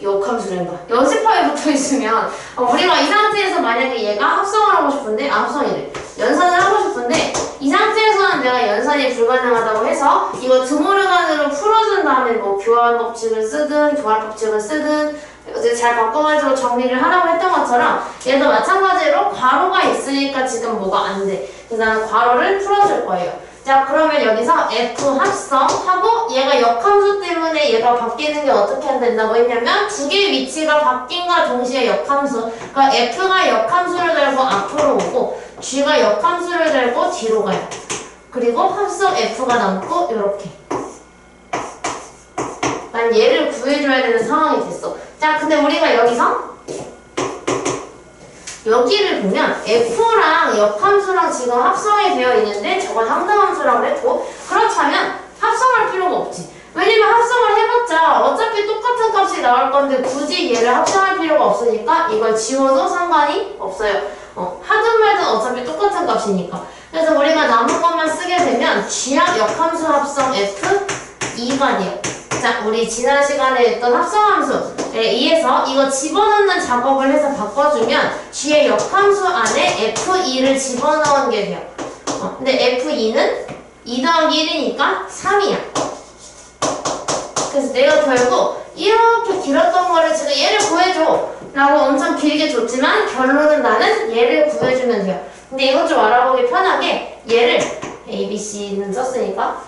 역함수를 해봐. 연습하에 붙어 있으면 우리가 이 상태에서 만약에 얘가 합성을 하고 싶은데 합성이래. 연산을 하고 싶은데 이 상태에서는 내가 연산이 불가능하다고 해서 이거 드모르간으로 풀어준 다음에 뭐 교환 법칙을 쓰든 교환 법칙을 쓰든 잘 바꿔가지고 정리를 하라고 했던 것처럼 얘도 마찬가지로 괄호가 있으니까 지금 뭐가 안 돼. 그래서 나는 괄호를 풀어줄 거예요. 자, 그러면 여기서 F 합성하고 얘가 역함수 때문에 얘가 바뀌는 게 어떻게 된다고 했냐면 두 개의 위치가 바뀐과 동시에 역함수. 그러니까 F가 역함수를 달고 앞으로 오고 G가 역함수를 달고 뒤로 가요. 그리고 합성 F가 남고 이렇게. 난 얘를 구해줘야 되는 상황이 됐어. 자, 근데 우리가 여기서 여기를 보면 F랑 역함수랑 지금 합성이 되어 있는데 저건 항등함수라고 했고 그렇다면 합성할 필요가 없지. 왜냐면 합성을 해봤자 어차피 똑같은 값이 나올 건데 굳이 얘를 합성할 필요가 없으니까 이걸 지워도 상관이 없어요. 하든 말든 어차피 똑같은 값이니까. 그래서 우리가 남은 것만 쓰게 되면 G합 역함수 합성 F 2가 돼요. 자, 우리 지난 시간에 했던 합성함수에 의해서 이거 집어넣는 작업을 해서 바꿔주면 G의 역함수 안에 F2를 집어넣은 게 돼요. 근데 F2는 2 더하기 1이니까 3이야. 그래서 내가 결국 이렇게 길었던 거를 지금 얘를 구해줘 라고 엄청 길게 줬지만 결론은 나는 얘를 구해주면 돼요. 근데 이것 좀 알아보기 편하게 얘를 A, B, C는 썼으니까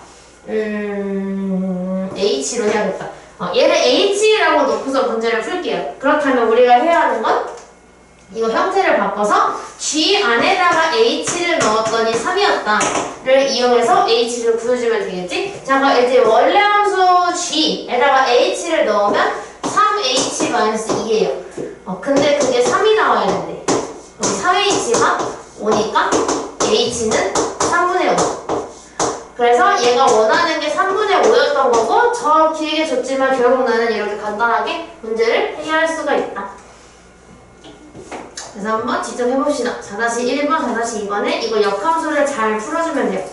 H로 해야겠다. 얘를 H라고 놓고서 문제를 풀게요. 그렇다면 우리가 해야 하는 건 이거 형태를 바꿔서 G 안에다가 H를 넣었더니 3이었다를 이용해서 H를 구해주면 되겠지? 자, 그럼 이제 원래 함수 G에다가 H를 넣으면 3H-2예요. 근데 그게 3이 나와야 된대. 그럼 3H가 5니까 H는 3분의 5. 그래서 얘가 원하는 게 3분의 5였던 거고 저 길게 줬지만 결국 나는 이렇게 간단하게 문제를 해결할 수가 있다. 그래서 한번 직접 해봅시다. 4-1번, 4-2번에 이거 역함수를 잘 풀어주면 돼요.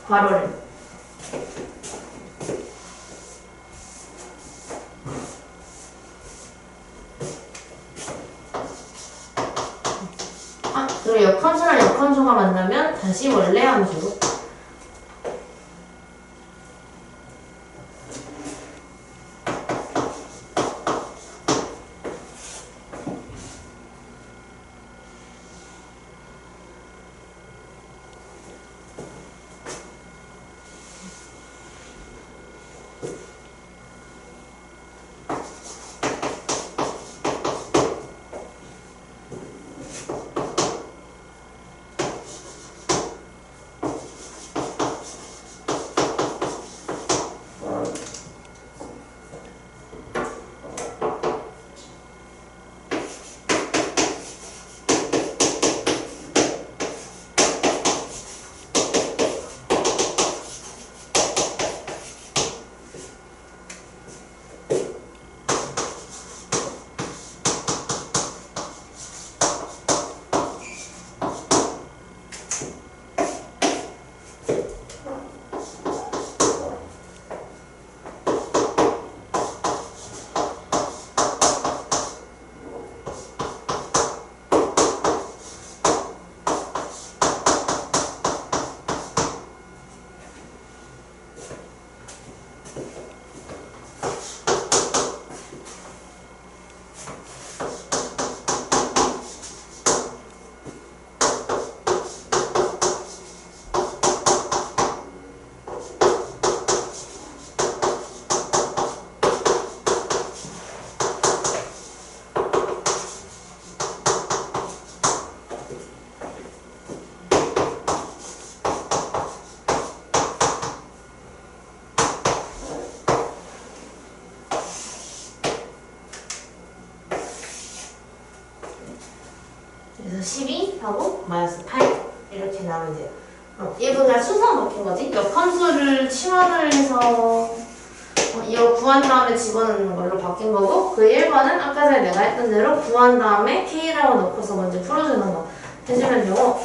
괄호를. 그리고 역함수랑 역함수가 만나면 다시 원래 함수로. 그래서 12하고 마이너스 8 이렇게 나오면 돼요. 이거 그냥 순서 바뀐 거지? 역함수를 치환을 해서 이거 구한 다음에 집어넣는 걸로 바뀐 거고 그 1번은 아까 전에 내가 했던 대로 구한 다음에 K라고 넣고서 먼저 풀어주는 거 해주면 되고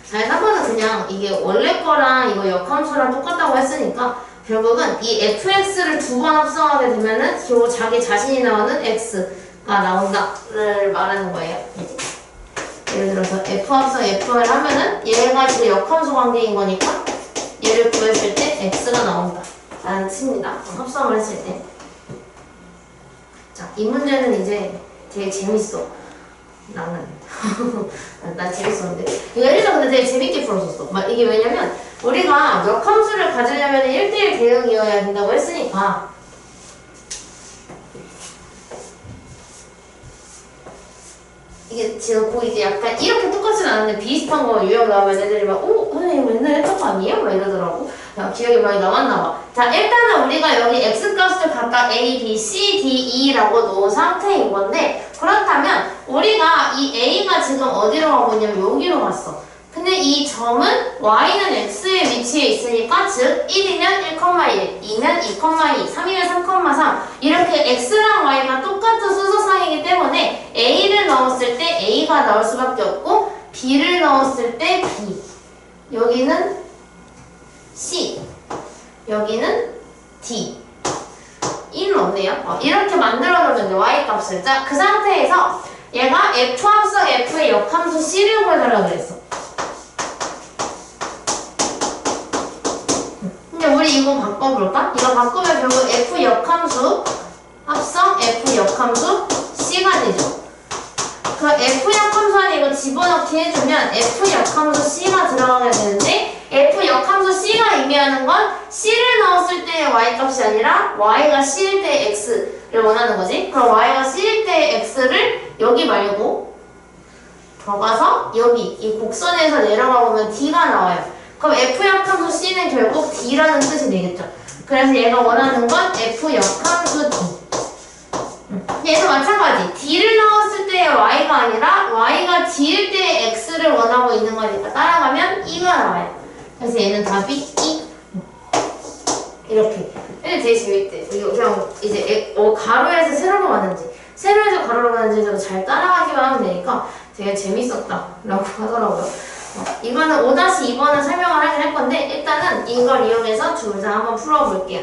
자, 3번은 그냥 이게 원래 거랑 이거 역함수랑 똑같다고 했으니까 결국은 이 fx를 두 번 합성하게 되면은 결국 자기 자신이 나오는 x가 나온다를 말하는 거예요. 예를 들어서 f 합성 f를 하면은 얘가 지금 역함수 관계인 거니까 얘를 구했을 때 x가 나온다 라는 뜻입니다. 합성을 했을 때. 자, 이 문제는 이제 되게 재밌어. 나는 난 재밌었는데 이거 1년 근데 되게 재밌게 풀었었어. 막 이게 왜냐면 우리가 역함수를 가지려면 1대1 대응이어야 된다고 했으니까 이게 지금 거의 이제 약간 이렇게 똑같진 않은데 비슷한 거 유형 나오면 애들이 막 오, 선생님 맨날 했던 거 아니에요? 막 이러더라고. 야, 기억이 많이 남았나 봐. 자, 일단은 우리가 여기 x값을 각각 a, b, c, d, e라고 놓은 상태인 건데 그렇다면 우리가 이 a가 지금 어디로 가고 있냐면 여기로 갔어. 근데 이 점은 y는 x에 위치해 있으니까 즉 1이면 1,1, 2면 2,2, 3이면 3,3 이렇게 x랑 y가 똑같은 순서상이기 때문에 a를 넣었을 때 a가 나올 수밖에 없고 b를 넣었을 때 b 여기는 c 여기는 d 1은 없네요. 이렇게 만들어놓으면 돼 y 값을. 자, 그 상태에서 얘가 초합성 f의 역함수 c를 구해달라고 그랬어. 우리 이거 바꿔볼까? 이거 바꾸면 결국 F 역함수 합성 F 역함수 C가 되죠. 그 F 역함수 안에 이거 집어넣기 해주면 F 역함수 C가 들어가게 되는데 F 역함수 C가 의미하는 건 C를 넣었을 때의 Y값이 아니라 Y가 C일 때 X를 원하는 거지. 그럼 Y가 C일 때 X를 여기 말고 더 가서 여기 이 곡선에서 내려가 보면 D가 나와요. 그럼 F 역함수 C는 결국 D라는 뜻이 되겠죠. 그래서 얘가 원하는 건 F 역함수 D. 얘도 마찬가지. D를 넣었을 때의 Y가 아니라 Y가 D일 때의 X를 원하고 있는 거니까 따라가면 E가 나와요. 그래서 얘는 답이 E. 이렇게. 근데 되게 재밌대. 그냥 이제 가로에서 세로로 가는지 세로에서 가로로 가는지 잘 따라가기만 하면 되니까 되게 재밌었다 라고 하더라고요. 이거는 5-2번을 설명을 하긴 할 건데 일단은 이걸 이용해서 둘 다 한번 풀어볼게요.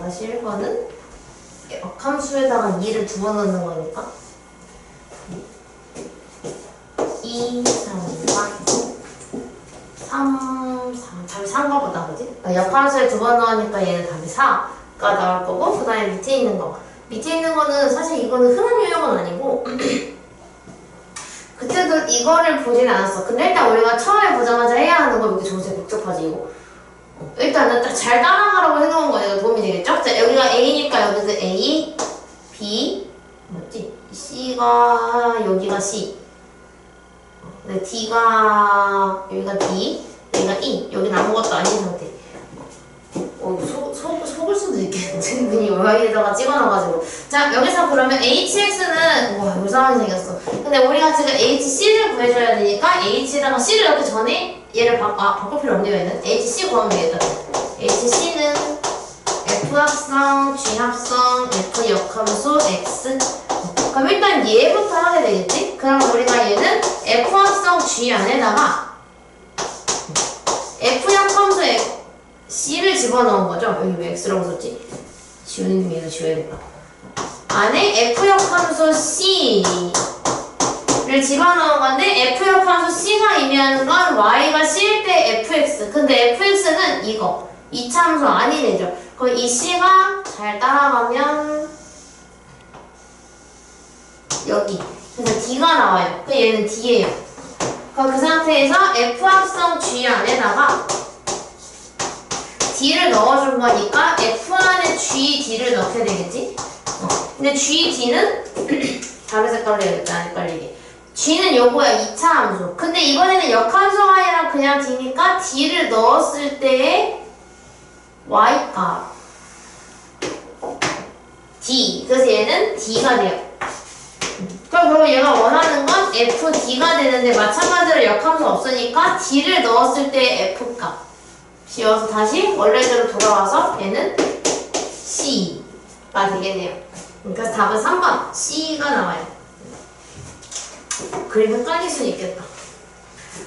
다시 1번은 역함수에다가 2를 두 번 넣는 거니까 2, 3, 4 3, 4 답이 3가 보다 그지? 역함수에 두 번 넣으니까 얘는 답이 4가 나올 거고 그 다음에 밑에 있는 거 밑에 있는 거는 사실 이거는 흔한 유형은 아니고 그때도 이거를 보진 않았어. 근데 일단 우리가 처음에 보자마자 해야 하는 거 이렇게 정말 복잡하지 이거. 일단은 딱 잘 따라가라고 해놓은 거니까 도움이 되겠죠? 자, 여기가 A니까 여기서 A, B, 뭐지? C가 여기가 C. 네, D가 여기가 D, 여기가 E. 여기는 아무것도 아닌 상태. 속을 수도 있겠는데 괜히 여기에다가 찍어놔가지고. 자, 여기서 그러면 HX는 와 이상하게 생겼어. 근데 우리가 지금 HC를 구해줘야 되니까 H에다가 C를 넣기 전에 얘를 바꿀 필요 없네요. 얘는 HC 구하면 되겠다. HC는 F 합성, G 합성, F 역함수 X 그럼 일단 얘부터 하게 되겠지? 그럼 우리가 얘는 f 합성 g 안에다가 f약 함수에 c를 집어넣은 거죠? 여기 왜 x라고 썼지? 지우는 의미로 지워야겠다. 안에 f약 함수 c를 집어넣은 건데 f약 함수 c가 의미하는 건 y가 c일 때 fx. 근데 fx는 이거 2차 함수 아닌 애죠. 그럼 이 c가 잘 따라가면 여기. 그래서 d가 나와요. 그럼 얘는 d예요. 그럼 그 상태에서 f 합성 g 안에다가 d를 넣어준 거니까 f 안에 g, d를 넣게 되겠지? 근데 g, d는 다른 색깔로 해야겠다. 안 헷갈리게. g는 요거야. 2차 함수. 근데 이번에는 역함수가 아니라 그냥 d니까 d를 넣었을 때의 y값 d. 그래서 얘는 d가 돼요. 그럼 얘가 원하는 건 fd가 되는데 마찬가지로 역함수 없으니까 d를 넣었을 때의 f값 지워서 다시 원래대로 돌아와서 얘는 c가 되겠네요. 그래서 답은 3번 c가 나와요. 그림 헷갈릴 수 있겠다.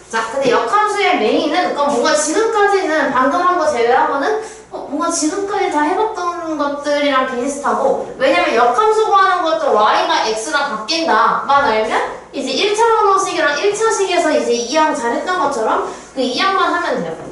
자, 근데 역함수의 메인은 그럼 뭔가 지금까지는 방금 한 거 제외하고는 뭔가 지금까지 다 해봤던 것들이랑 비슷하고, 왜냐면 역함수 구하는 것도 y가 x랑 바뀐다만 알면 이제 1차 방정식이랑 1차식에서 이제 2항 잘했던 것처럼 그 2항만 하면 돼요.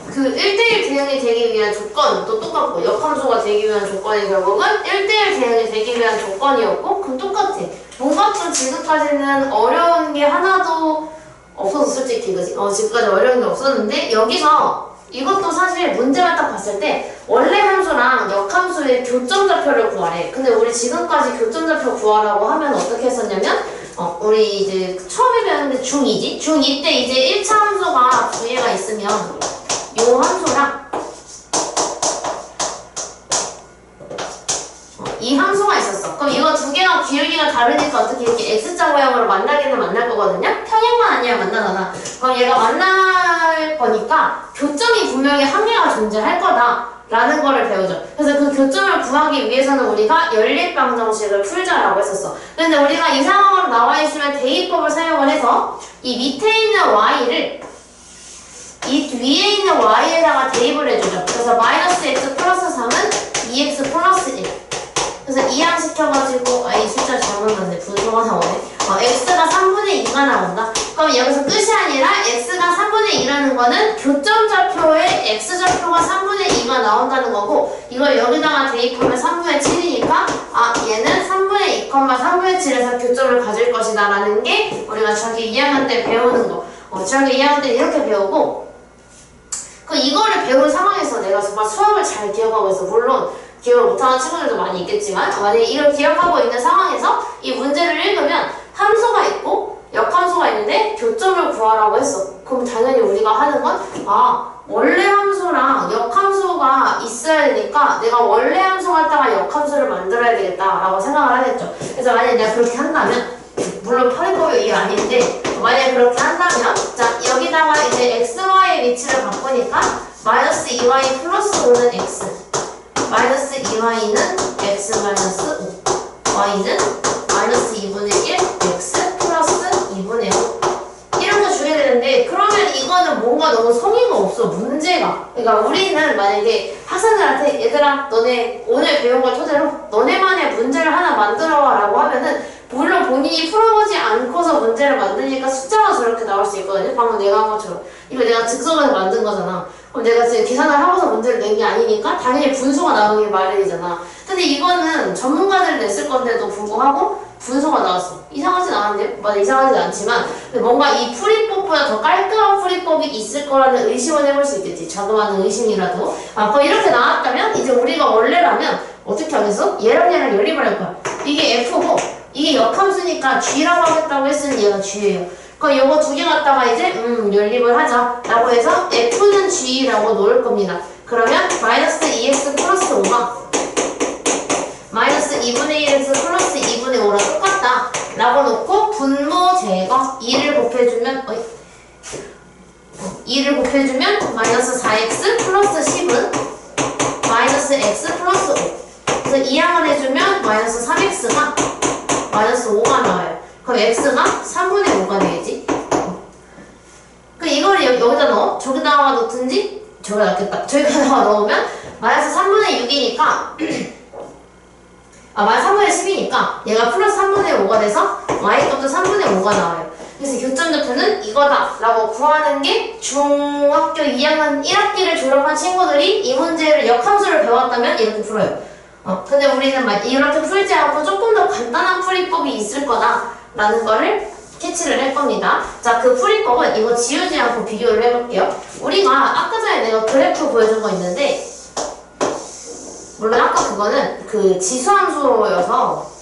그 1대1 대응이 되기 위한 조건도 똑같고, 역함수가 되기 위한 조건이 결국은 1대1 대응이 되기 위한 조건이었고, 그럼 똑같아. 뭔가 좀 지금까지는 어려운 게 하나도 없어서 솔직히, 그지? 지금까지 어려운 게 없었는데, 여기서 이것도 사실 문제만 딱 봤을 때, 원래 함수랑 역함수의 교점좌표를 구하래. 근데 우리 지금까지 교점좌표 구하라고 하면 어떻게 했었냐면, 우리 이제 처음에 배웠는데 중2지? 중2 때 이제 1차 함수가 두 개가 있으면, 요 함수랑 이 함수가 있었어. 그럼 이거 두 개가 기울기가 다르니까 어떻게 이렇게 X자 모양으로 만나기는 만날 거거든요? 평행만 아니야 만나잖아. 그럼 얘가 만날 거니까 교점이 분명히 한 개가 존재할 거다 라는 거를 배우죠. 그래서 그 교점을 구하기 위해서는 우리가 연립방정식을 풀자라고 했었어. 근데 우리가 이 상황으로 나와 있으면 대입법을 사용을 해서 이 밑에 있는 y를 이 위에 있는 y에다가 대입을 해주죠. 그래서 마이너스 x 플러스 3은 2x 플러스 1. 그래서 이항시켜가지고, 이 숫자 잘못 났네. 분수가 나오네. x가 3분의 2가 나온다. 그럼 여기서 끝이 아니라 x가 3분의 2라는 거는 교점좌표에 x좌표가 3분의 2가 나온다는 거고, 이걸 여기다가 대입하면 3분의 7이니까, 얘는 3분의 2, 3분의 7에서 교점을 가질 것이다 라는 게 우리가 중학교 2학년 때 배우는 거. 중학교 2학년 때 이렇게 배우고, 이거를 배운 상황에서 내가 정말 수학을 잘 기억하고 있어. 물론 기억을 못하는 친구들도 많이 있겠지만, 만약에 이걸 기억하고 있는 상황에서 이 문제를 읽으면 함수가 있고 역함수가 있는데 교점을 구하라고 했어. 그럼 당연히 우리가 하는 건 원래 함수랑 역함수가 있어야 되니까 내가 원래 함수 갖다가 역함수를 만들어야 되겠다라고 생각을 하겠죠. 그래서 만약에 내가 그렇게 한다면, 물론 파리법이 이게 아닌데, 만약에 그렇게 한다면, 자, 여기다가 이제 xy의 위치를 바꾸니까 마이너스 2y 플러스 5는 x, 마이너스 2y는 x 마이너스 5, y는 마이너스 2분의 1, x 플러스 2분의 5 이렇게 줘야 되는데, 그러면 이거는 뭔가 너무 성의가 없어, 문제가. 그러니까 우리는 만약에 학생들한테 얘들아 너네 오늘 배운 걸 토대로 너네만의 문제를 하나 만들어와 라고 하면은, 물론 본인이 풀어보지 않고서 문제를 만드니까 숫자가 저렇게 나올 수 있거든요. 방금 내가 한 것처럼. 이거 내가 즉석에서 만든 거잖아. 그럼 내가 지금 계산을 하고서 문제를 낸 게 아니니까 당연히 분수가 나오는 게 마련이잖아. 근데 이거는 전문가들이 냈을 건데도 불구하고 분수가 나왔어. 이상하진 않은데? 맞아, 이상하진 않지만 뭔가 이 풀이법보다 더 깔끔한 풀이법이 있을 거라는 의심을 해볼 수 있겠지. 자그마한 의심이라도. 그럼 이렇게 나왔다면 이제 우리가 원래라면 어떻게 하겠어? 얘랑 연립을 할 거야. 이게 F고 이게 역함수니까 G라고 하겠다고 했으니 얘가 G예요. 그럼 요거 두 개 갖다가 이제 연립을 하자 라고 해서 F는 G라고 놓을 겁니다. 그러면 마이너스 2x 플러스 5가 마이너스 2분의 1x 플러스 2분의 5랑 똑같다 라고 놓고 분모 제거 2를 곱해주면 2를 곱해주면 마이너스 4x 플러스 10은 마이너스 x 플러스 5. 그래서 여기서 이항을 해주면 마이너스 3x가 마이너스 5가 나와요. 그럼 x가 3분의 5가 되겠지? 그럼 이걸 여기다 넣어? 저기다가 넣든지? 저기다 넣겠다. 저기다가 넣으면 마이너스 3분의 6이니까 마이너스 3분의 10이니까 얘가 플러스 3분의 5가 돼서 y값도 3분의 5가 나와요. 그래서 교점좌표는 이거다 라고 구하는 게 중학교 2학년 1학기를 졸업한 친구들이 이 문제를 역함수를 배웠다면 이렇게 풀어요. 근데 우리는 이렇게 풀지 않고 조금 더 간단한 풀이법이 있을 거다 라는 거를 캐치를 할 겁니다. 자, 그 풀이법은 이거 지우지 않고 비교를 해볼게요. 우리가 아까 전에 내가 그래프 보여준 거 있는데 물론 아까 그거는 그 지수함수여서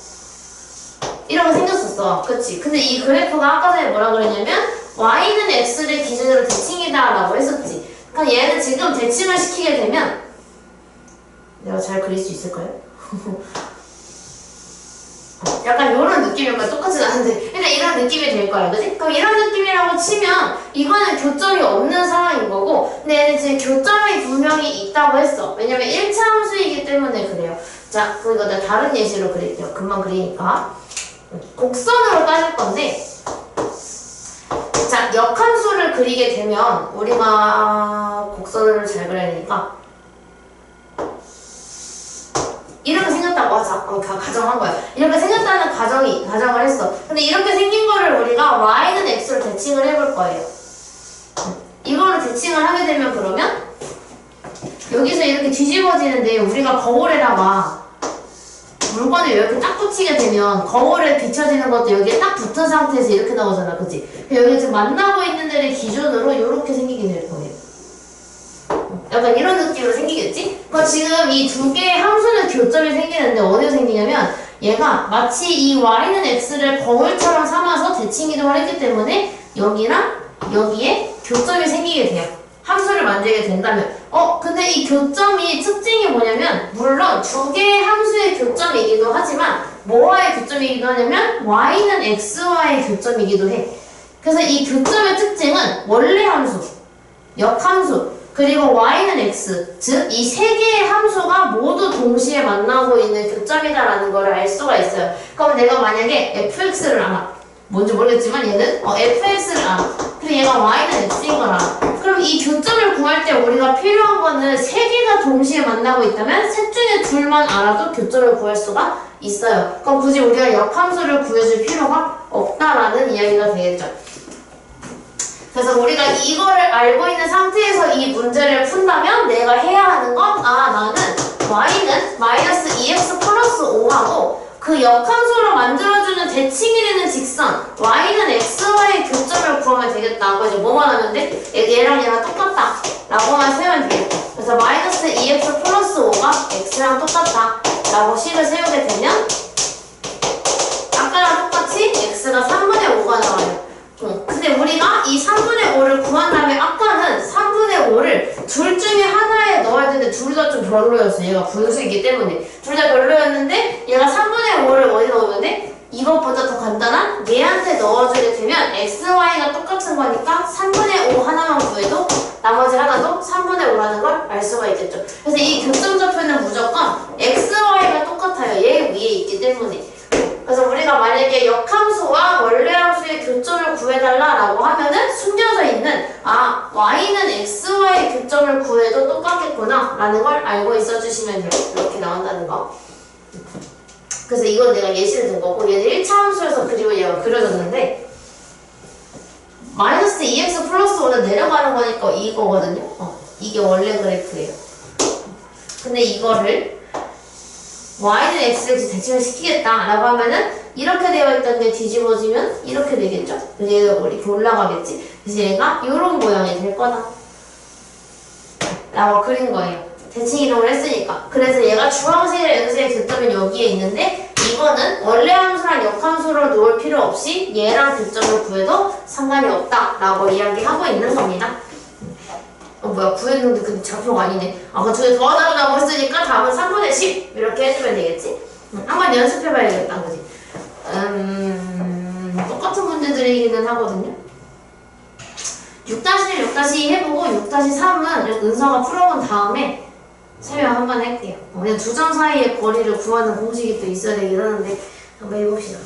이런 거 생겼었어. 그치? 근데 이 그래프가 아까 전에 뭐라 그랬냐면 y는 x를 기준으로 대칭이다 라고 했었지. 그러니까 얘는 지금 대칭을 시키게 되면 내가 잘 그릴 수 있을까요? 약간 이런 느낌이면 똑같진 않은데 일단 이런 느낌이 될 거야. 그치? 그럼 이런 느낌이라고 치면 이거는 교점이 없는 상황인 거고 근데 얘는 지금 교점이 분명히 있다고 했어. 왜냐면 1차 함수이기 때문에 그래요. 자, 그럼 이거 내가 다른 예시로 그릴게요. 금방 그리니까 곡선으로 따질 건데 자, 역함수를 그리게 되면 우리가 곡선을 잘 그려야 되니까 이렇게 생겼다고 하자. 가정한 거야. 이렇게 생겼다는 가정을 했어. 근데 이렇게 생긴 거를 우리가 y는 x로 대칭을 해볼 거예요. 이거를 대칭을 하게 되면 그러면 여기서 이렇게 뒤집어지는데 우리가 거울에다가 물건을 이렇게 딱 붙이게 되면 거울에 비춰지는 것도 여기에 딱 붙은 상태에서 이렇게 나오잖아. 그치? 여기 지금 만나고 있는 데를 기준으로 이렇게 생기게 될 거예요. 약간 이런 느낌으로 생기겠지? 그럼 지금 이 두 개의 함수는 교점이 생기는데 어디서 생기냐면 얘가 마치 이 y는 x를 거울처럼 삼아서 대칭 이동을 했기 때문에 여기랑 여기에 교점이 생기게 돼요. 함수를 만들게 된다면 근데 이 교점이 특징이 뭐냐면 물론 두 개의 함수의 교점이기도 하지만 뭐와의 교점이기도 하냐면 y는 x와의 교점이기도 해. 그래서 이 교점의 특징은 원래 함수, 역함수 그리고 y는 x, 즉 이 세 개의 함수가 모두 동시에 만나고 있는 교점이다라는 걸 알 수가 있어요. 그럼 내가 만약에 fx를 알아. 뭔지 모르겠지만 얘는 fx를 알아. 그리고 얘가 y는 x인 걸 알아. 그럼 이 교점을 구할 때 우리가 필요한 거는 세 개가 동시에 만나고 있다면 셋 중에 둘만 알아도 교점을 구할 수가 있어요. 그럼 굳이 우리가 역함수를 구해줄 필요가 없다라는 이야기가 되겠죠. 그래서 우리가 이거를 알고 있는 상태에서 이 문제를 푼다면 내가 해야 하는 건 나는 y는 마이너스 2x 플러스 5하고 그 역함수로 만들어주는 대칭이 되는 직선 y는 x와의 교점을 구하면 되겠다. 그래서 뭐만 하면 돼? 얘랑 얘랑 똑같다 라고만 세우면 되겠다. 그래서 마이너스 2x 플러스 5가 x랑 똑같다 라고 식을 세우게 되면 아까랑 똑같이 x가 3분의 5가 나와요. 근데 우리가 이 3분의 5를 구한 다음에 아까는 3분의 5를 둘 중에 하나에 넣어야 되는데 둘 다 좀 별로였어. 얘가 분수이기 때문에 둘 다 별로였는데 얘가 3분의 5를 어디 넣으면 돼? 이것보다 더 간단한 얘한테 넣어주게 되면 xy가 똑같은 거니까 3분의 5 하나만 구해도 나머지 하나도 3분의 5라는 걸 알 수가 있겠죠. 그래서 이 교점좌표는 무조건 xy가 똑같아요. 얘 위에 있기 때문에. 그래서 우리가 만약에 역함수와 원래함수의 교점을 구해달라라고 하면은 숨겨져 있는 y는 x와의 교점을 구해도 똑같겠구나 라는 걸 알고 있어주시면 돼요. 이렇게 나온다는 거. 그래서 이건 내가 예시를 든 거고 얘는 1차 함수에서 그리고 얘가 그려졌는데 마이너스 2x 플러스 5는 내려가는 거니까 이거거든요. 이게 원래 그래프예요. 근데 이거를 y는 x를 대칭을 시키겠다 라고 하면은 이렇게 되어 있던 게 뒤집어지면 이렇게 되겠죠? 그래서 얘가 이렇게 올라가겠지? 그래서 얘가 이런 모양이 될 거다 라고 그린 거예요. 대칭 이동을 했으니까. 그래서 얘가 주황색이랑 연색의 교점은 여기에 있는데 이거는 원래 함수랑 역함수로 놓을 필요 없이 얘랑 교점을 구해도 상관이 없다 라고 이야기하고 있는 겁니다. 뭐야 구했는데 근데 좌표가 아니네. 그 두 개 더하자고 했으니까 답은 3분의 10 이렇게 해주면 되겠지? 한번 연습해봐야겠다. 그지? 똑같은 문제들이기는 하거든요. 6-1, 6-2 해보고 6-3은 은서가 풀어본 다음에 설명 한번 할게요. 그냥 두 점 사이의 거리를 구하는 공식이 또 있어야 되긴 하는데 한번 해봅시다.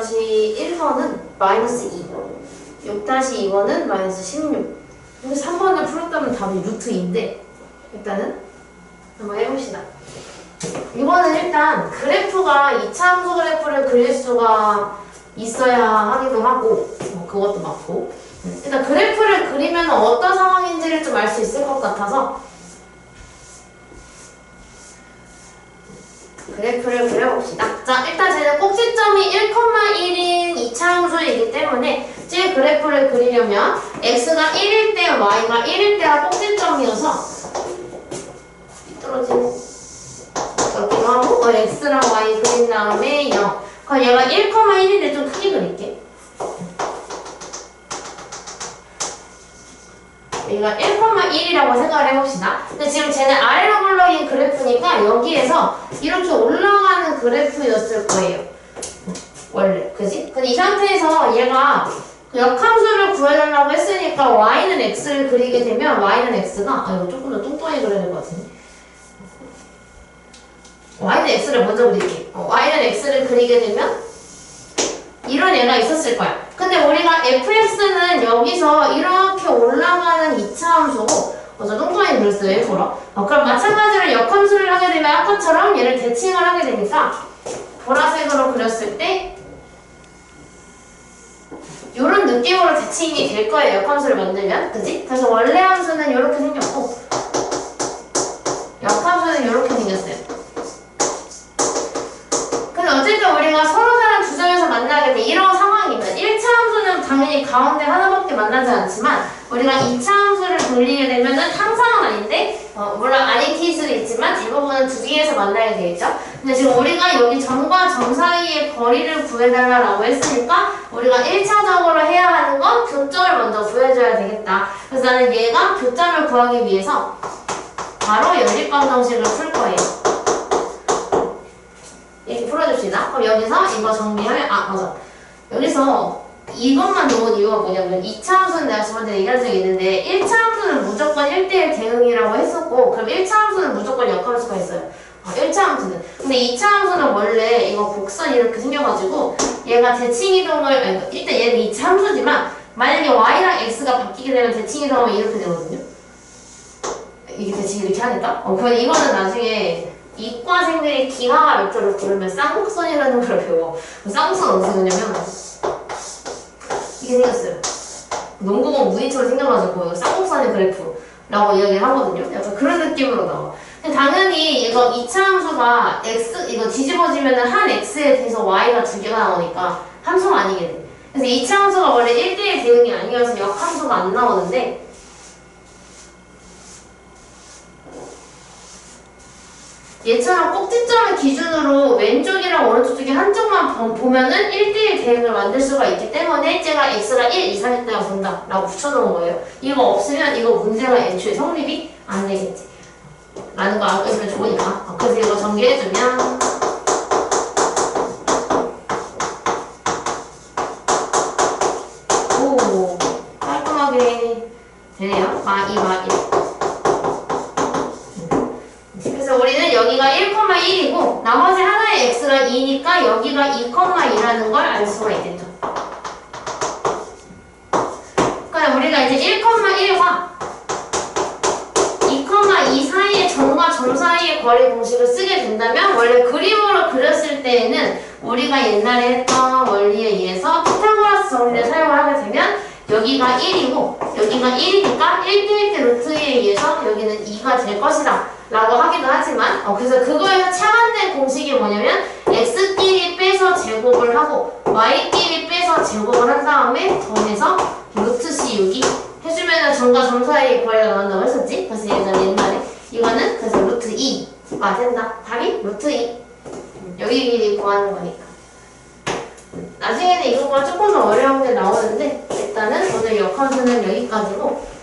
6-1번은 마이너스 2. 6-2번은 마이너스 16. 여기 3번을 풀었다면 답이 루트 2인데 일단은 한번 해봅시다. 이거는 일단 그래프가 이차함수 그래프를 그릴 수가 있어야 하기도 하고 그것도 맞고 일단 그래프를 그리면 어떤 상황인지를 좀 알 수 있을 것 같아서 그래프를 그려봅시다. 자, 일단 쟤는 꼭지점이 1,1인 이차함수이기 때문에 제 그래프를 그리려면 x가 1일 때 y가 1일 때가 꼭지점이어서 삐뚤어지네. 이렇게 하고 x랑 y 그린 다음에 0. 그럼 얘가 1,1인데 좀 크게 그릴게. 여기가 1,1이라고 생각을 해봅시다. 근데 지금 쟤는 아래로 굴러인 그래프니까 여기에서 이렇게 올라가는 그래프였을 거예요. 원래. 그지? 근데 이 상태에서 얘가 역함수를 구해달라고 했으니까 y는 x를 그리게 되면 y는 x가 이거 조금 더 뚱뚱하게 그려야 될 것 같은데 y는 x를 먼저 그릴게. y는 x를 그리게 되면 이런 애가 있었을 거야. 근데 우리가 fx는 여기서 이렇게 올라가는 이차함수고 저 뚱뚱하게 그렸어요. 일부러. 그럼 마찬가지로 역함수를 하게 되면 아까처럼 얘를 대칭을 하게 되니까 보라색으로 그렸을 때 이런 느낌으로 대칭이 될 거예요. 역함수를 만들면. 그지? 그래서 원래 함수는 이렇게 생겼고 역함수는 이렇게 생겼어요. 근데 어쨌든 우리가 서로 다른 두 점에서 만나게 돼 이런 상황이면 1차 함수는 당연히 가운데 하나밖에 만나지 않지만 우리가 2차 함수를 돌리게 되면은 항상은 아닌데 물론 아니티 수도 있지만 대부분은 두 개에서 만나게 되겠죠. 근데 지금 우리가 여기 점과 점 사이의 거리를 구해달라고 했으니까 우리가 1차적으로 해야 하는 건 교점을 먼저 구해줘야 되겠다. 그래서 나는 얘가 교점을 구하기 위해서 바로 연립방정식을 풀 거예요. 이렇게 풀어줍시다. 그럼 여기서 이거 정리하면 맞아. 여기서 이것만 놓은 이유가 뭐냐면 2차 함수는 내가 저번에 얘기한 적이 있는데 1차 함수는 무조건 1대1 대응이라고 했었고 그럼 1차 함수는 무조건 역함수가 있어요. 1차 함수는. 근데 2차 함수는 원래 이거 곡선이 이렇게 생겨가지고 얘가 대칭이동을 일단 얘는 2차 함수지만 만약에 y랑 x가 바뀌게 되면 대칭이동하면 이렇게 되거든요. 이게 대칭 이렇게 하니까 그럼 이거는 나중에 이과생들이 기하와 벡터를 고르면 쌍곡선이라는 걸 배워. 쌍곡선 어디서 생겼냐면 이게 생겼어요. 농구공 무늬처럼 생겨가지고 이거 쌍곡선의 그래프라고 이야기를 하거든요. 약간 그런 느낌으로 나와. 근데 당연히 이거 2차 함수가 x 이거 뒤집어지면은 한 x에 대해서 y가 두 개가 나오니까 함수가 아니게 돼. 그래서 2차 함수가 원래 1대1 대응이 아니어서 역함수가 안 나오는데 얘처럼 꼭지점을 기준으로 왼쪽이랑 오른쪽 중에 한쪽만 보면은 1대1 대응을 만들 수가 있기 때문에 제가 x가 1 이상일 때가 본다 라고 붙여놓은 거예요. 이거 없으면 이거 문제가 애초에 성립이 안 되겠지 라는 거 알고있으면 좋으니까. 그래서 이거 전개해주면 오 깔끔하게 되네요. 마2 그래서 우리는 여기가 1,1이고 나머지 하나의 x가 2니까 여기가 2,2라는 걸 알 수가 있겠죠. 그럼 우리가 이제 1,1과 2,2 사이의 점과 점 사이의 거리 공식을 쓰게 된다면 원래 그림으로 그렸을 때에는 우리가 옛날에 했던 원리에 의해서 피타고라스 정리를 사용을 하게 되면 여기가 1이고 여기가 1이니까 1대1 때 루트에 의해서 여기는 2가 될 것이다 라고 하기도 하지만 그래서 그거에서 차관된 공식이 뭐냐면 x끼리 빼서 제곱을 하고 y끼리 빼서 제곱을 한 다음에 더해서 루트 C6이 해주면은 점과 점 사이의 거리가 나온다고 했었지? 그래서 옛날에 이거는 그래서 루트 2가 된다. 답이 루트 2 여기 길이 구하는 거니까. 나중에는 이거보다 조금 더 어려운 게 나오는데 일단은 오늘 역함수는 여기까지고